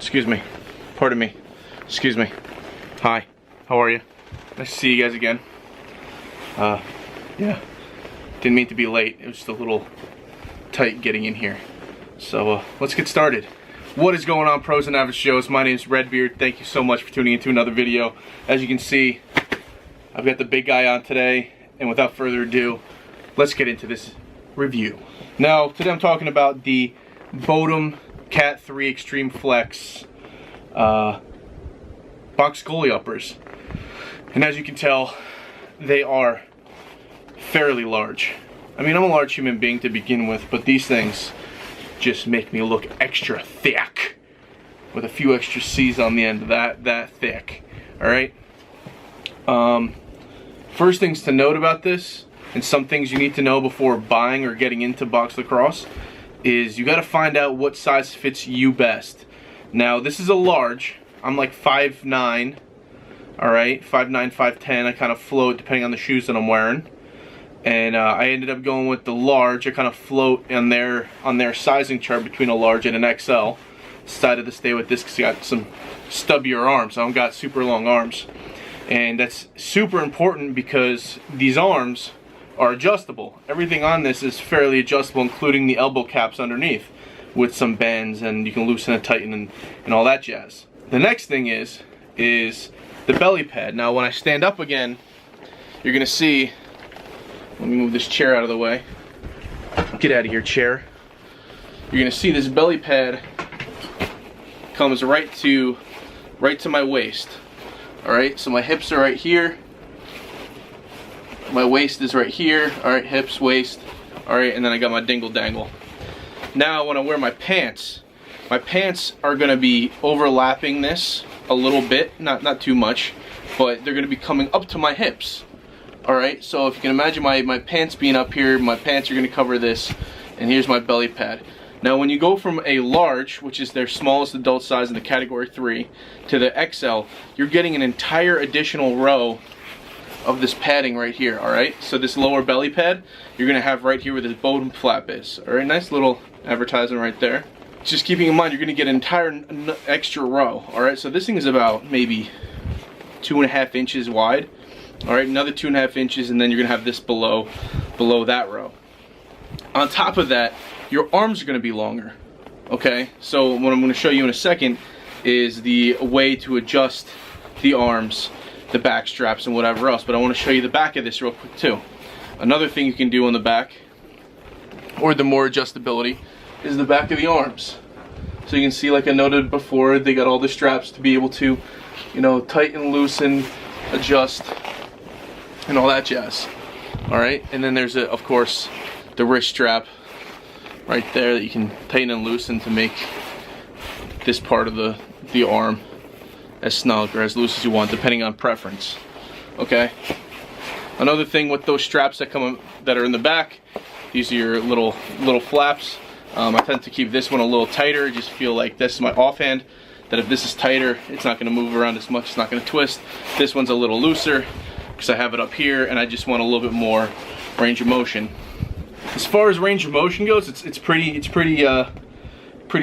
Excuse me. Pardon me. Excuse me. Hi. How are you? Nice to see you guys again. Yeah. Didn't mean to be late. It was just a little tight getting in here. So, let's get started. What is going on, pros and average Joes? My name is RedBeard. Thank you so much for tuning into another video. As you can see, I've got the big guy on today. And without further ado, let's get into this review. Now, today I'm talking about the Boddam Cat 3 Extreme Flex box goalie uppers. And as you can tell, they are fairly large. I mean, I'm a large human being to begin with, but these things just make me look extra thick, with a few extra C's on the end, that thick. All right. First things to note about this, and some things you need to know before buying or getting into box lacrosse, is you got to find out what size fits you best. Now, this is a large. I'm like 5'9", all right, 5'9", 5'10". I kind of float depending on the shoes that I'm wearing, and I ended up going with the large. I kind of float on their sizing chart between a large and an XL. Decided to stay with this because I got some stubbier arms. I don't got super long arms, and that's super important because these arms are adjustable. Everything on this is fairly adjustable, including the elbow caps underneath with some bends, and you can loosen and tighten and all that jazz. The next thing is the belly pad. Now when I stand up again, you're gonna see, let me move this chair out of the way. Get out of here, chair. You're gonna see this belly pad comes right to my waist. Alright, so my hips are right here. My waist is right here. Alright, hips, waist. Alright, and then I got my dingle dangle. Now when I wear my pants are going to be overlapping this a little bit, not too much, but they're going to be coming up to my hips. Alright, so if you can imagine my pants being up here, my pants are going to cover this, and here's my belly pad. Now when you go from a large, which is their smallest adult size in the category 3, to the XL, you're getting an entire additional row of this padding right here. Alright, so this lower belly pad you're gonna have right here where this Boddam flap is. Alright, nice little advertisement right there. Just keeping in mind, you're gonna get an entire extra row. Alright, so this thing is about maybe 2.5 inches wide. Alright, another 2.5 inches, and then you're gonna have this below that row. On top of that, your arms are gonna be longer. Okay, so what I'm gonna show you in a second is the way to adjust the arms, the back straps, and whatever else, but I want to show you the back of this real quick too. Another thing you can do on the back, or the more adjustability, is the back of the arms. So you can see, like I noted before, they got all the straps to be able to, you know, tighten, loosen, adjust, and all that jazz. Alright, and then there's, of course, the wrist strap right there that you can tighten and loosen to make this part of the arm as snug or as loose as you want, depending on preference. Okay. Another thing with those straps that are in the back, these are your little flaps. I tend to keep this one a little tighter. I just feel like this is my offhand, that if this is tighter, it's not going to move around as much. It's not going to twist. This one's a little looser because I have it up here, and I just want a little bit more range of motion. As far as range of motion goes, it's pretty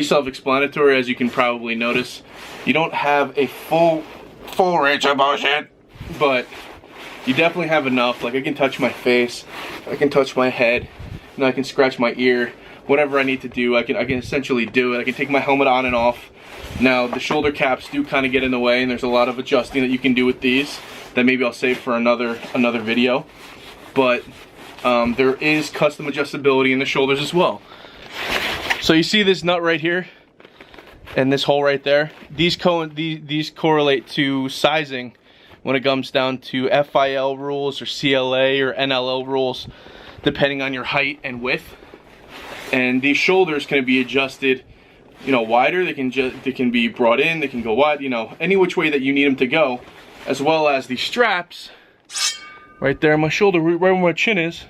self-explanatory, as you can probably notice. You don't have a full range of motion, but you definitely have enough. Like, I can touch my face, I can touch my head, you know, I can scratch my ear, whatever I need to do, I can essentially do it. I can take my helmet on and off. Now, the shoulder caps do kind of get in the way, and there's a lot of adjusting that you can do with these that maybe I'll save for another video. But there is custom adjustability in the shoulders as well. So you see this nut right here and this hole right there? These correlate to sizing when it comes down to FIL rules or CLA or NLL rules, depending on your height and width. And these shoulders can be adjusted, you know, wider. They can be brought in. They can go wide. You know, any which way that you need them to go, as well as the straps right there on my shoulder, right where my chin is.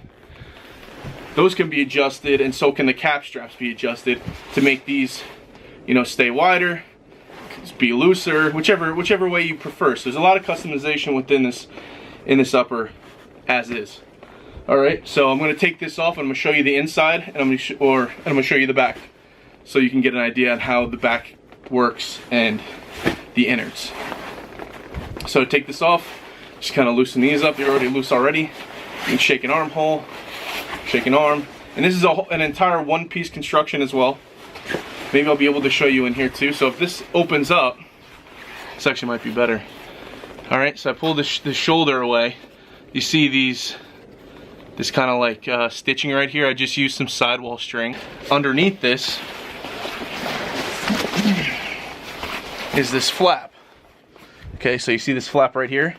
Those can be adjusted, and so can the cap straps be adjusted to make these, you know, stay wider, be looser, whichever way you prefer. So there's a lot of customization within this upper as is. All right, so I'm going to take this off, and I'm going to show you the inside, and I'm going to show you the back, so you can get an idea on how the back works and the innards. So to take this off, just kind of loosen these up. They're already loose already. You can shake an armhole, shake an arm. And this is an entire one-piece construction as well. Maybe I'll be able to show you in here too. So if this opens up, this actually might be better. All right, so I pull the shoulder away. You see this kind of like stitching right here. I just used some sidewall string. Underneath this is this flap. Okay, so you see this flap right here.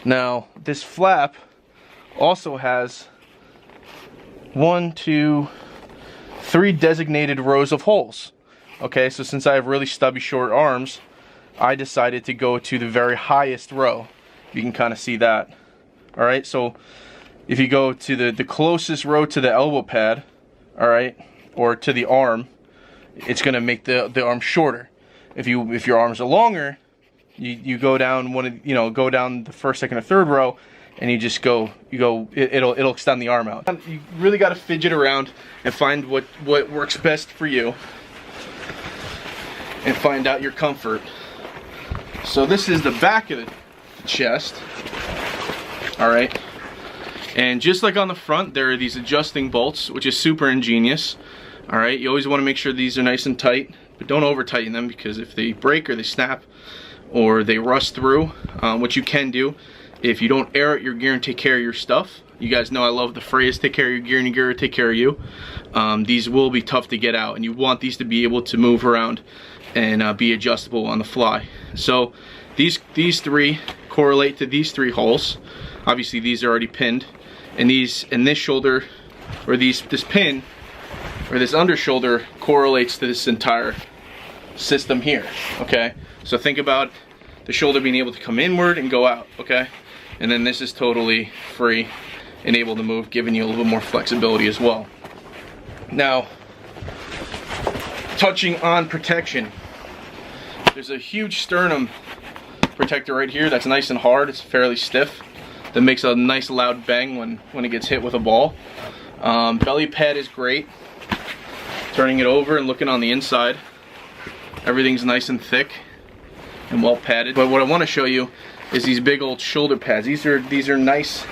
Now, this flap also has 1, 2, 3 designated rows of holes. Okay, so since I have really stubby short arms, I decided to go to the very highest row. You can kind of see that. All right, so if you go to the closest row to the elbow pad, all right, or to the arm, it's gonna make the arm shorter. If your arms are longer, you go down go down the first, second, or third row, and you just it'll extend the arm out. You really got to fidget around and find what works best for you, and find out your comfort. So this is the back of the chest. All right, and just like on the front, there are these adjusting bolts, which is super ingenious. All right, you always want to make sure these are nice and tight, but don't over tighten them, because if they break or they snap or they rust through, what you can do, if you don't air out your gear and take care of your stuff, you guys know I love the phrase, take care of your gear and your gear will take care of you. These will be tough to get out, and you want these to be able to move around and be adjustable on the fly. So these three correlate to these 3 holes. Obviously these are already pinned, and this shoulder, or this pin, or this under shoulder, correlates to this entire system here. Okay, so think about the shoulder being able to come inward and go out. Okay, and then this is totally free and able to move, giving you a little bit more flexibility as well. Now, touching on protection, there's a huge sternum protector right here that's nice and hard. It's fairly stiff. That makes a nice loud bang when it gets hit with a ball. Belly pad is great. Turning it over and looking on the inside, everything's nice and thick and well padded. But what I want to show you is these big old shoulder pads. These are nice.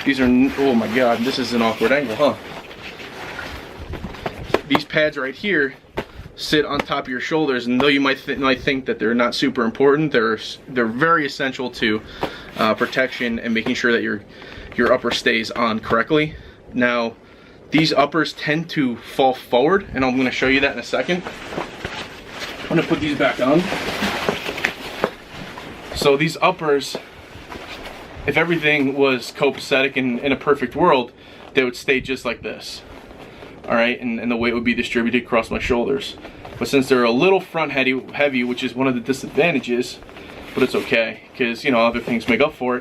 These are, oh my god, this is an awkward angle, huh? These pads right here sit on top of your shoulders, and though you might think that they're not super important, they're very essential to protection and making sure that your upper stays on correctly. Now, these uppers tend to fall forward, and I'm going to show you that in a second. I'm going to put these back on. So these uppers, if everything was copacetic in a perfect world, they would stay just like this. All right, and the weight would be distributed across my shoulders. But since they're a little front heavy, which is one of the disadvantages, but it's okay, because, you know, other things make up for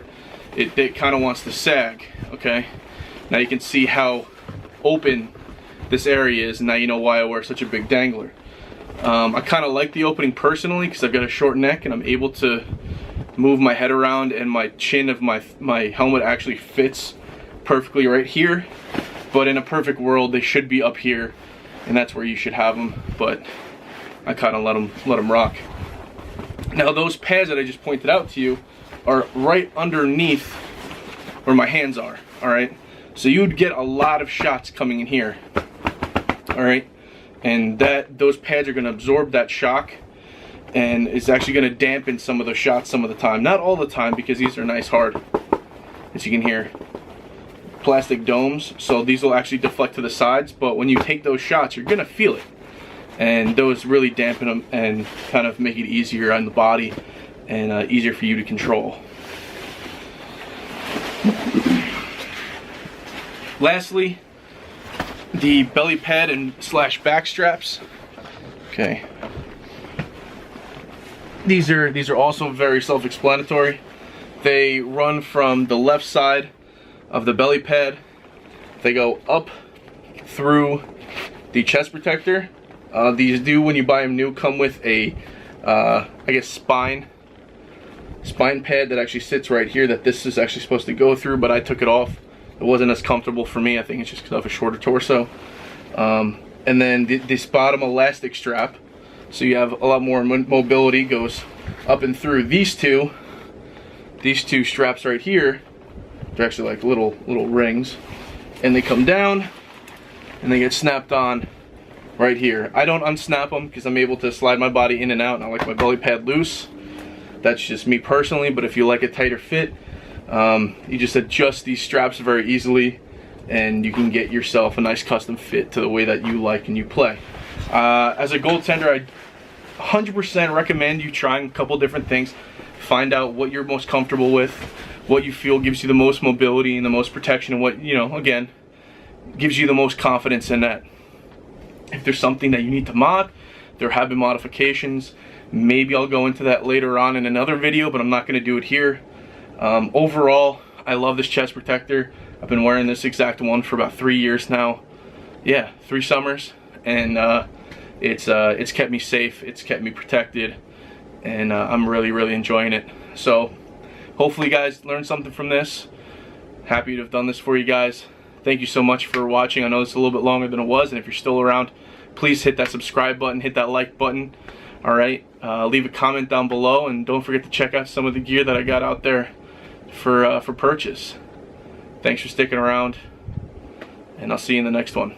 it, it kind of wants to sag, okay? Now you can see how open this area is, and now you know why I wear such a big dangler. I kind of like the opening personally, because I've got a short neck and I'm able to move my head around, and my chin of my helmet actually fits perfectly right here. But in a perfect world, they should be up here, and that's where you should have them. But I kind of let them rock. Now those pads that I just pointed out to you are right underneath where my hands are. All right, so you'd get a lot of shots coming in here. All right, and those pads are going to absorb that shock, and it's actually going to dampen some of the shots some of the time. Not all the time, because these are nice hard, as you can hear. Plastic domes, so these will actually deflect to the sides, but when you take those shots, you're gonna feel it, and those really dampen them and kind of make it easier on the body and easier for you to control. Lastly, the belly pad and / back straps. Okay, these are also very self-explanatory. They run from the left side of the belly pad. They go up through the chest protector. These do, when you buy them new, come with a I guess spine pad that actually sits right here, that this is actually supposed to go through, but I took it off. It wasn't as comfortable for me. I think it's just because I have a shorter torso. And then this bottom elastic strap so you have a lot more mobility. Goes up and through these two straps right here. They're actually like little rings, and they come down and they get snapped on right here. I don't unsnap them because I'm able to slide my body in and out, and I like my belly pad loose. That's just me personally, but if you like a tighter fit, you just adjust these straps very easily, and you can get yourself a nice custom fit to the way that you like and you play. As a goaltender, I 100% recommend you trying a couple different things. Find out what you're most comfortable with, what you feel gives you the most mobility and the most protection, and what, you know, again, gives you the most confidence in that. If there's something that you need to mod, there have been modifications. Maybe I'll go into that later on in another video, but I'm not going to do it here. Overall, I love this chest protector. I've been wearing this exact one for about 3 years now. Yeah, 3 summers, and it's kept me safe, it's kept me protected, and I'm really enjoying it. So hopefully you guys learned something from this. Happy to have done this for you guys. Thank you so much for watching. I know it's a little bit longer than it was, and if you're still around, please hit that subscribe button, hit that like button. Alright, leave a comment down below, and don't forget to check out some of the gear that I got out there for purchase. Thanks for sticking around, and I'll see you in the next one.